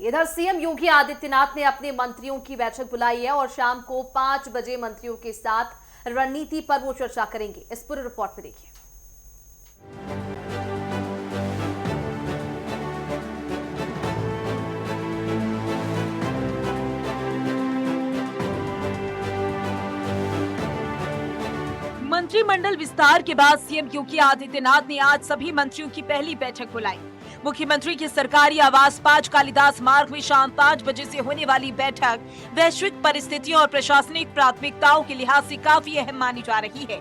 इधर सीएम योगी आदित्यनाथ ने अपने मंत्रियों की बैठक बुलाई है और शाम को 5 बजे मंत्रियों के साथ रणनीति पर वो चर्चा करेंगे। इस पूरी रिपोर्ट में देखिए। मंत्रिमंडल विस्तार के बाद सीएम योगी आदित्यनाथ ने आज सभी मंत्रियों की पहली बैठक बुलाई। मुख्यमंत्री के सरकारी आवास 5 कालिदास मार्ग में शाम 5 बजे से होने वाली बैठक वैश्विक परिस्थितियों और प्रशासनिक प्राथमिकताओं के लिहाज से काफी अहम मानी जा रही है।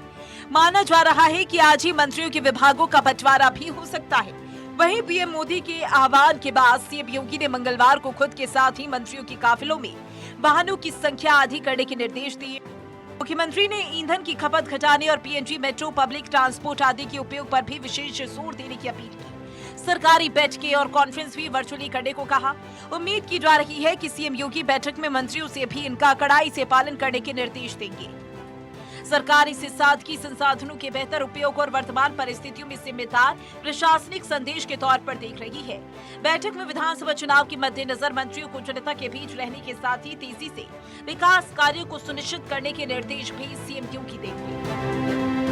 माना जा रहा है कि आज ही मंत्रियों के विभागों का बंटवारा भी हो सकता है। वहीं पीएम मोदी के आह्वान के बाद सीएम योगी ने मंगलवार को खुद के साथ ही मंत्रियों के काफिलों में वाहनों की संख्या आधी करने के निर्देश दिए। मुख्यमंत्री ने ईंधन की खपत घटाने और पीएनजी मेट्रो पब्लिक ट्रांसपोर्ट आदि के उपयोग पर भी विशेष जोर देने की अपील की। सरकारी बैठकें और कॉन्फ्रेंस भी वर्चुअली करने को कहा। उम्मीद की जा रही है कि सीएम योगी बैठक में मंत्रियों से भी इनका कड़ाई से पालन करने के निर्देश देंगे। सरकार इसे सादगी, संसाधनों के बेहतर उपयोग और वर्तमान परिस्थितियों में जिम्मेदार प्रशासनिक संदेश के तौर पर देख रही है। बैठक में विधानसभा चुनाव के मद्देनजर मंत्रियों को जनता के बीच रहने के साथ ही तेजी से विकास कार्यों को सुनिश्चित करने के निर्देश भी सीएम योगी देंगे।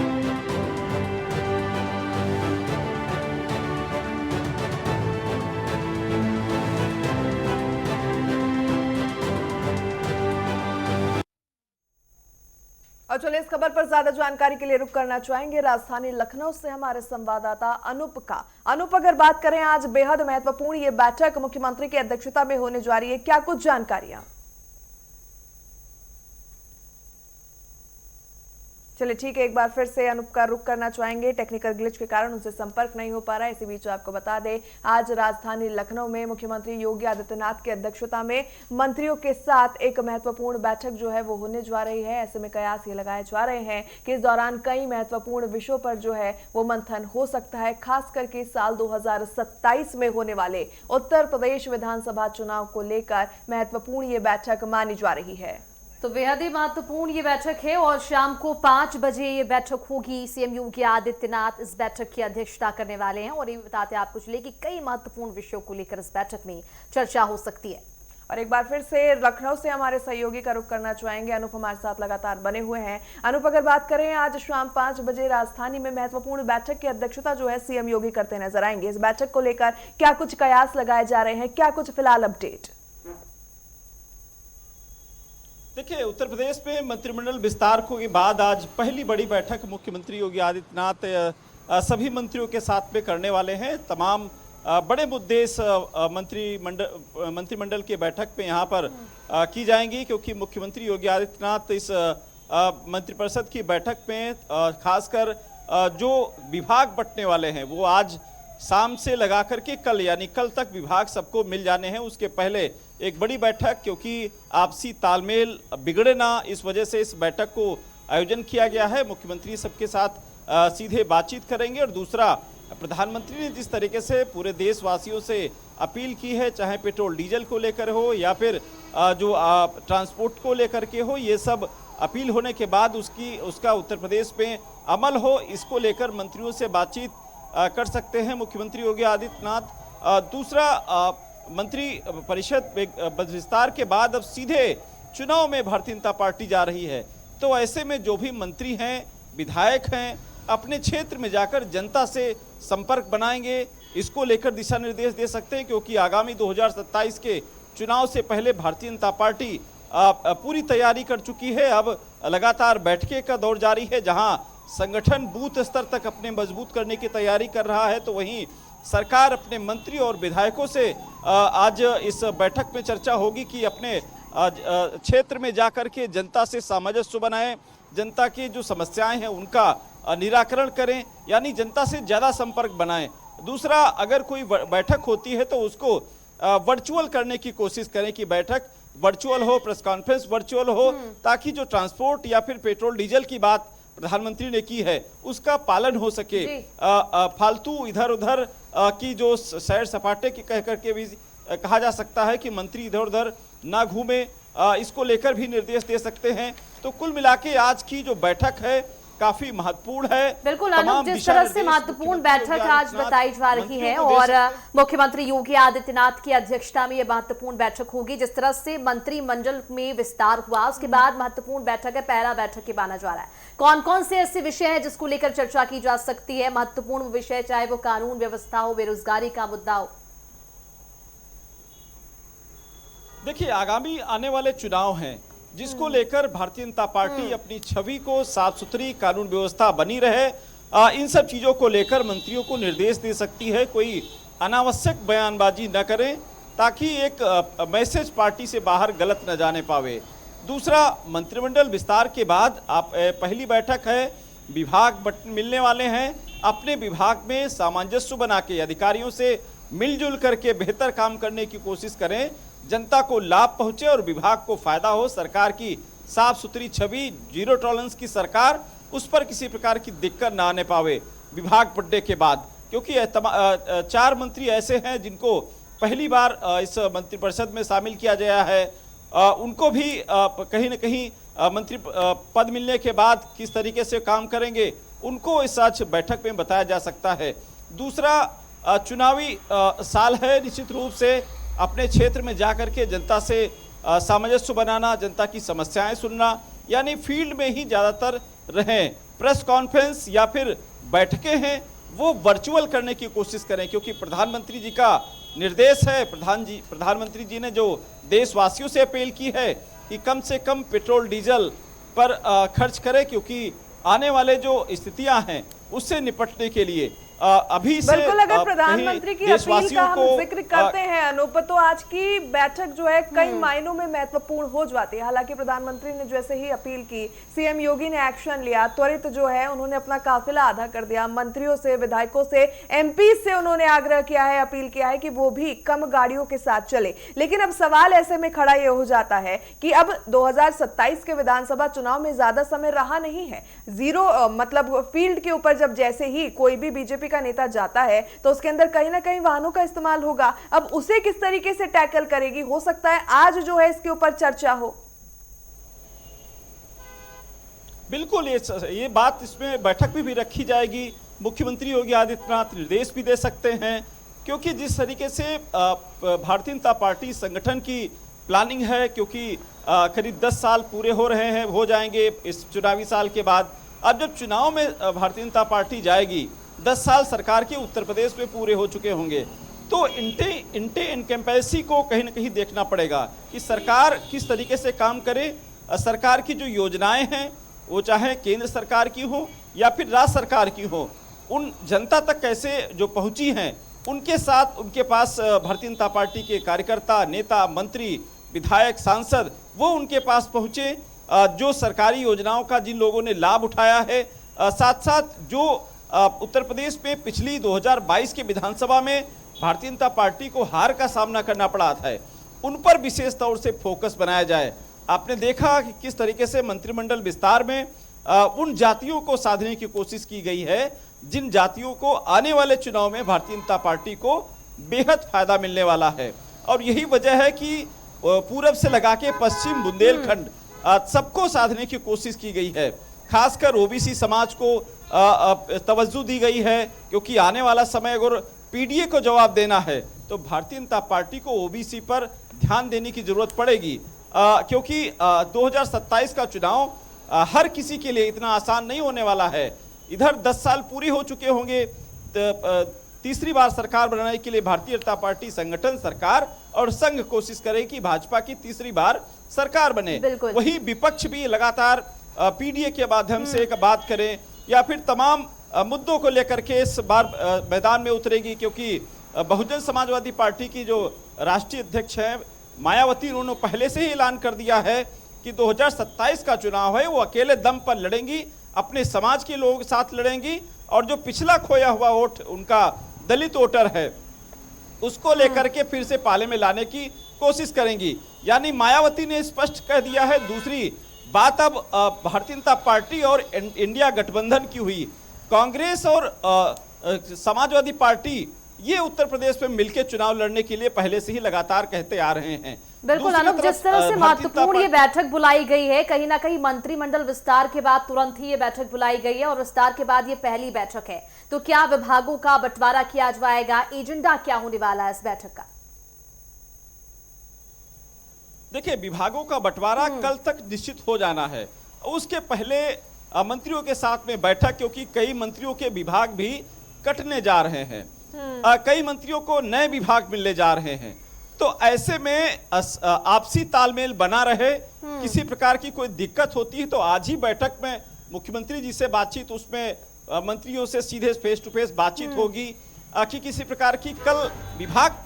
और चलिए इस खबर पर ज्यादा जानकारी के लिए रुक करना चाहेंगे राजधानी लखनऊ से हमारे संवाददाता अनूप का। अनूप, अगर बात करें आज बेहद महत्वपूर्ण ये बैठक मुख्यमंत्री की अध्यक्षता में होने जा रही है, क्या कुछ जानकारियां? चलिए ठीक है, एक बार फिर से अनूप का रुख करना चाहेंगे। टेक्निकल ग्लिच के कारण उनसे संपर्क नहीं हो पा रहा है। इसी बीच आपको बता दें, आज राजधानी लखनऊ में मुख्यमंत्री योगी आदित्यनाथ की अध्यक्षता में मंत्रियों के साथ एक महत्वपूर्ण बैठक जो है वो होने जा रही है। ऐसे में कयास ये लगाए जा रहे हैं कि इस दौरान कई महत्वपूर्ण विषयों पर जो है वो मंथन हो सकता है, खास करके साल 2027 में होने वाले उत्तर प्रदेश विधानसभा चुनाव को लेकर महत्वपूर्ण ये बैठक मानी जा रही है। तो बेहद ही महत्वपूर्ण ये बैठक है और शाम को 5 बजे ये बैठक होगी। सीएम योगी आदित्यनाथ इस बैठक की अध्यक्षता करने वाले हैं और ये बताते हैं आपको चले कि कई महत्वपूर्ण विषयों को लेकर इस बैठक में चर्चा हो सकती है। और एक बार फिर से लखनऊ से हमारे सहयोगी का रुख करना चाहेंगे। अनूप हमारे साथ लगातार बने हुए हैं। अनूप, अगर बात करें आज शाम 5 बजे राजधानी में महत्वपूर्ण बैठक की अध्यक्षता जो है सीएम योगी करते नजर आएंगे। इस बैठक को लेकर क्या कुछ कयास लगाए जा रहे हैं, क्या कुछ फिलहाल अपडेट? देखिए, उत्तर प्रदेश में मंत्रिमंडल विस्तार के बाद आज पहली बड़ी बैठक मुख्यमंत्री योगी आदित्यनाथ सभी मंत्रियों के साथ में करने वाले हैं। तमाम बड़े मुद्दे इस मंत्रिमंडल की बैठक में यहाँ पर की जाएंगी, क्योंकि मुख्यमंत्री योगी आदित्यनाथ इस मंत्रिपरिषद की बैठक में खासकर जो विभाग बंटने वाले हैं वो आज शाम से लगा करके कल यानी कल तक विभाग सबको मिल जाने हैं। उसके पहले एक बड़ी बैठक, क्योंकि आपसी तालमेल बिगड़े ना, इस वजह से इस बैठक को आयोजन किया गया है। मुख्यमंत्री सबके साथ सीधे बातचीत करेंगे। और दूसरा, प्रधानमंत्री ने जिस तरीके से पूरे देशवासियों से अपील की है, चाहे पेट्रोल डीजल को लेकर हो या फिर जो ट्रांसपोर्ट को लेकर के हो, ये सब अपील होने के बाद उसका उत्तर प्रदेश में अमल हो, इसको लेकर मंत्रियों से बातचीत कर सकते हैं मुख्यमंत्री योगी आदित्यनाथ। दूसरा, मंत्री परिषद विस्तार के बाद अब सीधे चुनाव में भारतीय जनता पार्टी जा रही है। तो ऐसे में जो भी मंत्री हैं, विधायक हैं, अपने क्षेत्र में जाकर जनता से संपर्क बनाएंगे, इसको लेकर दिशा निर्देश दे सकते हैं, क्योंकि आगामी 2027 के चुनाव से पहले भारतीय जनता पार्टी पूरी तैयारी कर चुकी है। अब लगातार बैठकें का दौर जारी है, जहां संगठन बूथ स्तर तक अपने मजबूत करने की तैयारी कर रहा है। तो वहीं सरकार अपने मंत्री और विधायकों से आज इस बैठक में चर्चा होगी कि अपने क्षेत्र में जाकर के जनता से सामंजस्य बनाएं, जनता की जो समस्याएं हैं उनका निराकरण करें, यानी जनता से ज़्यादा संपर्क बनाएं। दूसरा, अगर कोई बैठक होती है तो उसको वर्चुअल करने की कोशिश करें कि बैठक वर्चुअल हो, प्रेस कॉन्फ्रेंस वर्चुअल हो, ताकि जो ट्रांसपोर्ट या फिर पेट्रोल डीजल की बात प्रधानमंत्री ने की है उसका पालन हो सके। फालतू इधर उधर की जो सैर सपाटे की कह करके भी कहा जा सकता है कि मंत्री इधर उधर ना घूमे, इसको लेकर भी निर्देश दे सकते हैं। तो कुल मिला के आज की जो बैठक है काफी महत्वपूर्ण है। बिल्कुल तमाम अनूप, जिस दिशा तरह से निर्देश महत्वपूर्ण मुख्यमंत्री बैठक योगी आज आदित्यनाथ बताई जा रही है मंत्रियों को दे और सकते मुख्यमंत्री योगी आदित्यनाथ की अध्यक्षता में यह महत्वपूर्ण बैठक होगी। जिस तरह से मंत्रिमंडल में विस्तार हुआ उसके बाद महत्वपूर्ण बैठक है, पहला बैठक के माना जा रहा है। कौन कौन से ऐसे विषय हैं जिसको लेकर चर्चा की जा सकती है? महत्वपूर्ण विषय चाहे वो कानून व्यवस्था हो, बेरोजगारी का मुद्दा हो। देखिए, आगामी आने वाले चुनाव हैं जिसको लेकर भारतीय जनता पार्टी अपनी छवि को साफ सुथरी कानून व्यवस्था बनी रहे, इन सब चीजों को लेकर मंत्रियों को निर्देश दे सकती है। कोई अनावश्यक बयानबाजी न करें ताकि एक मैसेज पार्टी से बाहर गलत न जाने पावे। दूसरा, मंत्रिमंडल विस्तार के बाद आप पहली बैठक है, विभाग मिलने वाले हैं। अपने विभाग में सामंजस्य बना के अधिकारियों से मिलजुल करके बेहतर काम करने की कोशिश करें, जनता को लाभ पहुंचे और विभाग को फायदा हो। सरकार की साफ सुथरी छवि, जीरो टॉलरेंस की सरकार, उस पर किसी प्रकार की दिक्कत ना आने पावे विभाग बढ़ने के बाद, क्योंकि 4 मंत्री ऐसे हैं जिनको पहली बार इस मंत्रिपरिषद में शामिल किया गया है। उनको भी कहीं न कहीं मंत्री पद मिलने के बाद किस तरीके से काम करेंगे उनको इस आज बैठक में बताया जा सकता है। दूसरा, चुनावी साल है, निश्चित रूप से अपने क्षेत्र में जाकर के जनता से सामंजस्य बनाना, जनता की समस्याएं सुनना, यानी फील्ड में ही ज़्यादातर रहें। प्रेस कॉन्फ्रेंस या फिर बैठकें हैं वो वर्चुअल करने की कोशिश करें, क्योंकि प्रधानमंत्री जी का निर्देश है। प्रधानमंत्री जी ने जो देशवासियों से अपील की है कि कम से कम पेट्रोल डीजल पर खर्च करें, क्योंकि आने वाले जो स्थितियां हैं उससे निपटने के लिए अभी से बिल्कुल, अगर प्रधानमंत्री की अपील का हम जिक्र करते हैं अनूप, तो आज की बैठक जो है कई मायनों में महत्वपूर्ण हो जाती है। हालांकि प्रधानमंत्री ने जैसे ही अपील की, सीएम योगी ने एक्शन लिया, त्वरित जो है उन्होंने अपना काफिला आधा कर दिया। मंत्रियों से, विधायकों से, एमपी से उन्होंने आग्रह किया है, अपील किया है कि वो भी कम गाड़ियों के साथ चले। लेकिन अब सवाल ऐसे में खड़ा ये हो जाता है कि अब 2027 के विधानसभा चुनाव में ज्यादा समय रहा नहीं है। मतलब फील्ड के ऊपर जब जैसे ही कोई भी बीजेपी का नेता जाता है तो उसके अंदर कहीं ना कहीं वाहनों का इस्तेमाल होगा। अब उसे किस तरीके से टैकल करेगी, हो सकता है आज जो है इसके ऊपर चर्चा हो। बिल्कुल, ये बात इसमें बैठक में भी रखी जाएगी। मुख्यमंत्री योगी आदित्यनाथ निर्देश भी दे सकते हैं, क्योंकि जिस तरीके से भारतीय जनता पार्टी संगठन की प्लानिंग है, क्योंकि करीब 10 साल पूरे हो जाएंगे इस चुनावी साल के बाद। अब जब चुनाव में भारतीय जनता पार्टी जाएगी, 10 साल सरकार के उत्तर प्रदेश में पूरे हो चुके होंगे, तो इनकम्पेंसी को कहीं ना कहीं देखना पड़ेगा कि सरकार किस तरीके से काम करे। सरकार की जो योजनाएं हैं वो चाहे केंद्र सरकार की हो या फिर राज्य सरकार की हो, उन जनता तक कैसे जो पहुंची हैं उनके साथ, उनके पास भारतीय जनता पार्टी के कार्यकर्ता, नेता, मंत्री, विधायक, सांसद वो उनके पास पहुंचे, जो सरकारी योजनाओं का जिन लोगों ने लाभ उठाया है, साथ साथ जो उत्तर प्रदेश में पिछली 2022 के विधानसभा में भारतीय जनता पार्टी को हार का सामना करना पड़ा था, उन पर विशेष तौर से फोकस बनाया जाए। आपने देखा कि किस तरीके से मंत्रिमंडल विस्तार में उन जातियों को साधने की कोशिश की गई है जिन जातियों को आने वाले चुनाव में भारतीय जनता पार्टी को बेहद फायदा मिलने वाला है। और यही वजह है कि पूरब से लगा के पश्चिम बुंदेलखंड सबको साधने की कोशिश की गई है। खासकर ओबीसी समाज को तवज्जो दी गई है, क्योंकि आने वाला समय अगर पीडीए को जवाब देना है तो भारतीय जनता पार्टी को ओबीसी पर ध्यान देने की जरूरत पड़ेगी, क्योंकि 2027 का चुनाव हर किसी के लिए इतना आसान नहीं होने वाला है। इधर 10 साल पूरे हो चुके होंगे, तीसरी बार सरकार बनाने के लिए भारतीय जनता पार्टी संगठन, सरकार और संघ कोशिश करे कि भाजपा की तीसरी बार सरकार बने। वही विपक्ष भी लगातार पीडीए के माध्यम से एक बात करें या फिर तमाम मुद्दों को लेकर के इस बार मैदान में उतरेगी, क्योंकि बहुजन समाजवादी पार्टी की जो राष्ट्रीय अध्यक्ष है मायावती, उन्होंने पहले से ही ऐलान कर दिया है कि 2027 का चुनाव है वो अकेले दम पर लड़ेंगी, अपने समाज के लोगों के साथ लड़ेंगी, और जो पिछला खोया हुआ वोट उनका दलित वोटर है उसको लेकर के फिर से पाले में लाने की कोशिश करेंगी। यानी मायावती ने स्पष्ट कह दिया है। दूसरी बात, अब भारतीय जनता पार्टी और इंडिया गठबंधन की हुई, कांग्रेस और समाजवादी पार्टी ये उत्तर प्रदेश में मिलकर चुनाव लड़ने के लिए पहले से ही लगातार कहते आ रहे हैं। बिल्कुल दूसरी अनुप, तरफ, जिस तरह से भारतीय जनता महत्वपूर्ण ये पार्टी- बैठक बुलाई गई है, कहीं ना कहीं मंत्रिमंडल विस्तार के बाद तुरंत ही ये बैठक बुलाई गई है और विस्तार के बाद ये पहली बैठक है, तो क्या विभागों का बंटवारा किया जाएगा? एजेंडा क्या होने वाला है इस बैठक का? देखिए, विभागों का बंटवारा कल तक निश्चित हो जाना है। उसके पहले मंत्रियों के साथ में बैठक, क्योंकि कई मंत्रियों के विभाग भी कटने जा रहे हैं, कई मंत्रियों को नए विभाग मिलने जा रहे हैं। तो ऐसे में आपसी तालमेल बना रहे, किसी प्रकार की कोई दिक्कत होती है तो आज ही बैठक में मुख्यमंत्री जी से बातचीत, उसमें मंत्रियों से सीधे फेस टू फेस बातचीत होगी कि किसी प्रकार की कल विभाग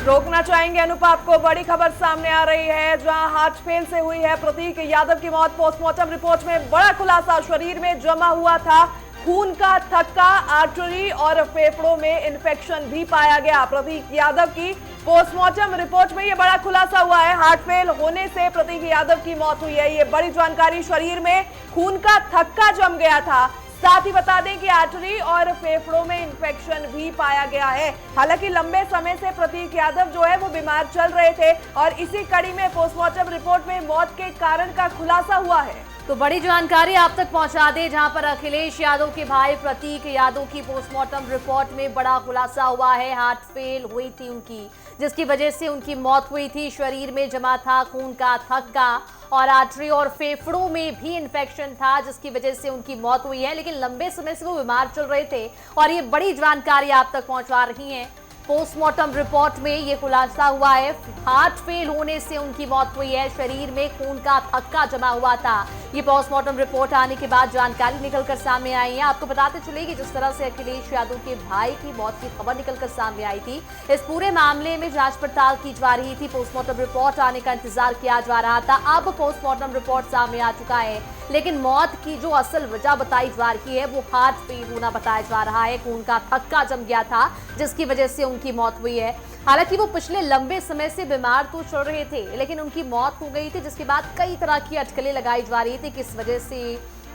रोकना चाहेंगे। अनुप, आपको बड़ी खबर सामने आ रही है, जहां हार्ट फेल से हुई है प्रतीक यादव की मौत। पोस्टमार्टम रिपोर्ट में बड़ा खुलासा, शरीर में जमा हुआ था खून का थक्का, आर्टरी और फेफड़ों में इंफेक्शन भी पाया गया। प्रतीक यादव की पोस्टमार्टम रिपोर्ट में यह बड़ा खुलासा हुआ है, हार्ट फेल होने से प्रतीक यादव की मौत हुई है। ये बड़ी जानकारी, शरीर में खून का थक्का जम गया था, साथ ही बता दें कि आर्टरी और फेफड़ों में इंफेक्शन भी पाया गया है। हालांकि लंबे समय से प्रतीक यादव जो है वो बीमार चल रहे थे और इसी कड़ी में पोस्टमार्टम रिपोर्ट में मौत के कारण का खुलासा हुआ है। तो बड़ी जानकारी आप तक पहुंचा दे, जहां पर अखिलेश यादव के भाई प्रतीक यादव की पोस्टमार्टम रिपोर्ट में बड़ा खुलासा हुआ है। हार्ट फेल हुई थी उनकी, जिसकी वजह से उनकी मौत हुई थी। शरीर में जमा था खून का थक्का और आर्टरी और फेफड़ों में भी इन्फेक्शन था, जिसकी वजह से उनकी मौत हुई है। लेकिन लंबे समय से वो बीमार चल रहे थे और ये बड़ी जानकारी आप तक पहुंचा रही हैं। पोस्टमार्टम रिपोर्ट में ये खुलासा हुआ है, हार्ट फेल होने से उनकी मौत हुई है, शरीर में खून का थक्का जमा हुआ था। ये पोस्टमार्टम रिपोर्ट आने के बाद जानकारी निकलकर सामने आई है। आपको बताते चले कि जिस तरह से अखिलेश यादव के भाई की मौत की खबर निकलकर सामने आई थी, इस पूरे मामले में जांच पड़ताल की जा रही थी। पोस्टमार्टम रिपोर्ट आने का इंतजार किया जा रहा था। अब पोस्टमार्टम रिपोर्ट सामने आ चुका है, लेकिन मौत की जो असल वजह बताई जा रही है वो हार्ट फेल होना बताया जा रहा है। खून का थक्का जम गया था, जिसकी वजह से उनकी मौत हुई है। हालांकि वो पिछले लंबे समय से बीमार तो चल रहे थे, लेकिन उनकी मौत हो गई थी, जिसके बाद कई तरह की अटकलें लगाई जा रही थी किस वजह से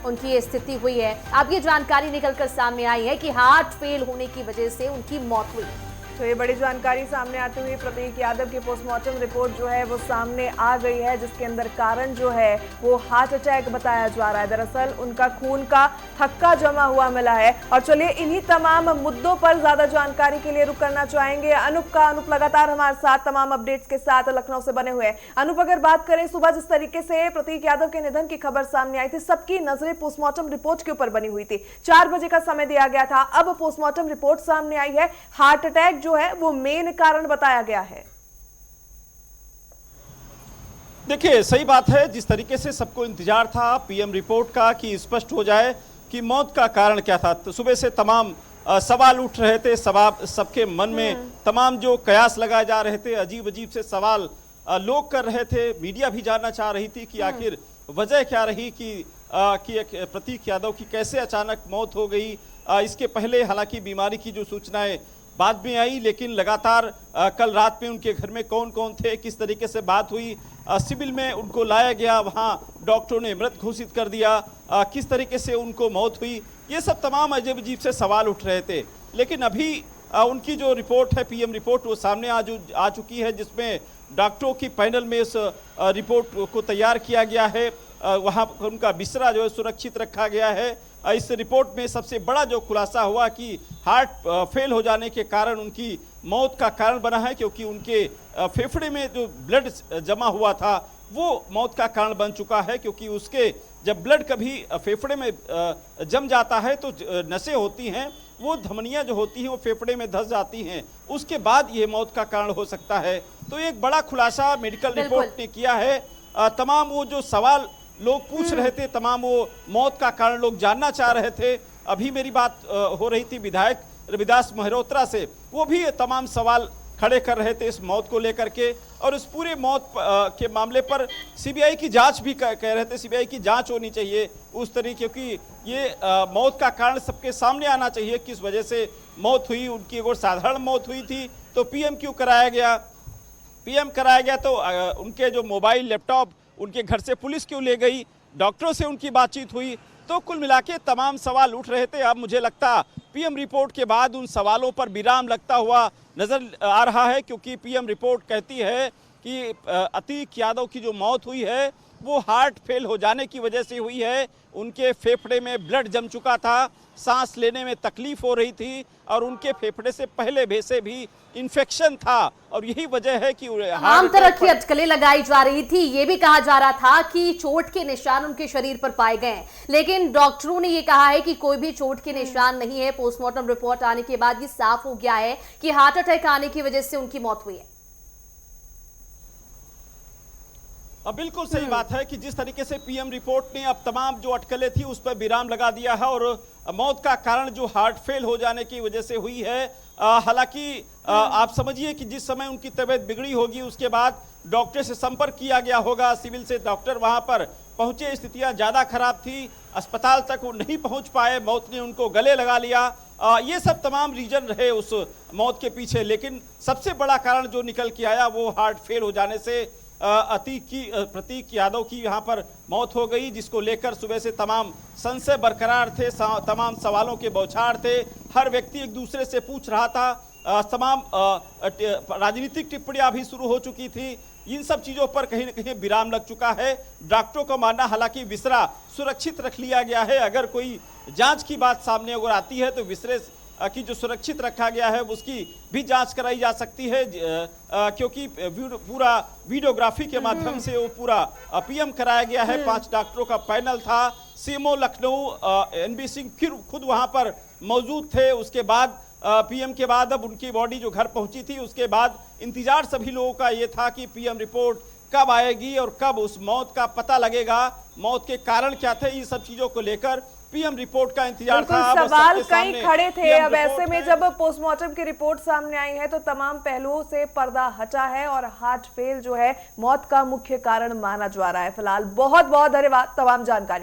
उनकी ये स्थिति हुई है। अब ये जानकारी निकलकर सामने आई है कि हार्ट फेल होने की वजह से उनकी मौत हुई। तो ये बड़ी जानकारी सामने आते हुए प्रतीक यादव की पोस्टमार्टम रिपोर्ट जो है वो सामने आ गई है, जिसके अंदर कारण जो है वो हार्ट अटैक बताया जा रहा है। दरअसल उनका खून का थक्का जमा हुआ मिला है। और चलिए इन्हीं तमाम मुद्दों पर ज्यादा जानकारी के लिए रुक करना चाहेंगे अनुप लगातार हमारे साथ तमाम अपडेट्स के साथ लखनऊ से बने हुए हैं। अनुप, अगर बात करें सुबह जिस तरीके से प्रतीक यादव के निधन की खबर सामने आई थी, सबकी नजरें पोस्टमार्टम रिपोर्ट के ऊपर बनी हुई थी। 4 बजे का समय दिया गया था, अब पोस्टमार्टम रिपोर्ट सामने आई है, हार्ट अटैक जो है वो मेन कारण बताया गया है। देखिए, सही बात है, जिस तरीके से सबको इंतजार था पीएम रिपोर्ट का कि स्पष्ट हो जाए कि मौत का कारण क्या था। तो सुबह से तमाम सवाल उठ रहे थे, सबके मन में तमाम जो कयास लगाए जा रहे थे, अजीब अजीब से सवाल लोग कर रहे थे। मीडिया भी जानना चाह रही थी कि आखिर वजह क्या रही कि प्रतीक यादव की कैसे अचानक मौत हो गई। इसके पहले हालांकि बीमारी की जो सूचनाएं बाद में आई, लेकिन लगातार कल रात में उनके घर में कौन कौन थे, किस तरीके से बात हुई, सिविल में उनको लाया गया, वहां डॉक्टरों ने मृत घोषित कर दिया, किस तरीके से उनको मौत हुई, ये सब तमाम अजीब अजीब से सवाल उठ रहे थे। लेकिन अभी उनकी जो रिपोर्ट है पीएम रिपोर्ट वो सामने आ चुकी है, जिसमें डॉक्टरों की पैनल में इस रिपोर्ट को तैयार किया गया है। वहाँ उनका बिस्तरा जो है सुरक्षित रखा गया है। इस रिपोर्ट में सबसे बड़ा जो खुलासा हुआ कि हार्ट फेल हो जाने के कारण उनकी मौत का कारण बना है, क्योंकि उनके फेफड़े में जो ब्लड जमा हुआ था वो मौत का कारण बन चुका है। क्योंकि उसके जब ब्लड कभी फेफड़े में जम जाता है तो नसें होती हैं, वो धमनियां जो होती हैं वो फेफड़े में धंस जाती हैं, उसके बाद ये मौत का कारण हो सकता है। तो एक बड़ा खुलासा मेडिकल रिपोर्ट ने किया है। तमाम वो जो सवाल लोग पूछ रहे थे, तमाम वो मौत का कारण लोग जानना चाह रहे थे। अभी मेरी बात हो रही थी विधायक रविदास मेहरोत्रा से, वो भी तमाम सवाल खड़े कर रहे थे इस मौत को लेकर के, और इस पूरे मौत के मामले पर सीबीआई की जांच भी कह रहे थे, सीबीआई की जांच होनी चाहिए उस तरीके की। ये मौत का कारण सबके सामने आना चाहिए, किस वजह से मौत हुई। उनकी अगर साधारण मौत हुई थी तो पीएम क्यों कराया गया, पीएम कराया गया तो उनके जो मोबाइल लैपटॉप उनके घर से पुलिस क्यों ले गई, डॉक्टरों से उनकी बातचीत हुई। तो कुल मिला के तमाम सवाल उठ रहे थे। अब मुझे लगता पीएम रिपोर्ट के बाद उन सवालों पर विराम लगता हुआ नजर आ रहा है, क्योंकि पीएम रिपोर्ट कहती है कि अतीक यादव की जो मौत हुई है वो हार्ट फेल हो जाने की वजह से हुई है। उनके फेफड़े में ब्लड जम चुका था, सांस लेने में तकलीफ हो रही थी और उनके फेफड़े से पहले से भी इन्फेक्शन था और यही वजह है कि तमाम तरह की अटकलें लगाई जा रही थी। ये भी कहा जा रहा था कि चोट के निशान उनके शरीर पर पाए गए, लेकिन डॉक्टरों ने ये कहा है कि कोई भी चोट के निशान नहीं है। पोस्टमार्टम रिपोर्ट आने के बाद ये साफ हो गया है कि हार्ट अटैक आने की वजह से उनकी मौत हुई है। बिल्कुल सही बात है कि जिस तरीके से पीएम रिपोर्ट ने अब तमाम जो अटकलें थी उस पर विराम लगा दिया है और मौत का कारण जो हार्ट फेल हो जाने की वजह से हुई है। हालांकि आप समझिए कि जिस समय उनकी तबीयत बिगड़ी होगी उसके बाद डॉक्टर से संपर्क किया गया होगा, सिविल से डॉक्टर वहां पर पहुंचे, स्थितियां ज्यादा खराब थी, अस्पताल तक वो नहीं पहुंच पाए, मौत ने उनको गले लगा लिया। ये सब तमाम रीजन रहे उस मौत के पीछे, लेकिन सबसे बड़ा कारण जो निकल के आया वो हार्ट फेल हो जाने से प्रतीक यादव की यहाँ पर मौत हो गई, जिसको लेकर सुबह से तमाम संशय बरकरार थे, तमाम सवालों के बौछार थे, हर व्यक्ति एक दूसरे से पूछ रहा था, तमाम राजनीतिक टिप्पणियां भी शुरू हो चुकी थी। इन सब चीज़ों पर कहीं न कहीं विराम लग चुका है। डॉक्टरों का मानना हालांकि विसरा सुरक्षित रख लिया गया है। अगर कोई जांच की बात सामने अगर आती है तो विसरे की जो सुरक्षित रखा गया है उसकी भी जांच कराई जा सकती है, क्योंकि पूरा वीडियोग्राफी के माध्यम से वो पूरा पीएम कराया गया है। 5 डॉक्टरों का पैनल था। सीएमओ लखनऊ एनबी सिंह फिर खुद वहां पर मौजूद थे। उसके बाद पीएम के बाद अब उनकी बॉडी जो घर पहुंची थी उसके बाद इंतजार सभी लोगों का ये था कि पीएम रिपोर्ट कब आएगी और कब उस मौत का पता लगेगा, मौत के कारण क्या थे, ये सब चीजों को लेकर पीएम रिपोर्ट का इंतजार था। सवाल कई खड़े थे। अब ऐसे में जब पोस्टमार्टम की रिपोर्ट सामने आई है तो तमाम पहलुओं से पर्दा हटा है और हार्ट फेल जो है मौत का मुख्य कारण माना जा रहा है। फिलहाल बहुत बहुत धन्यवाद तमाम जानकारी।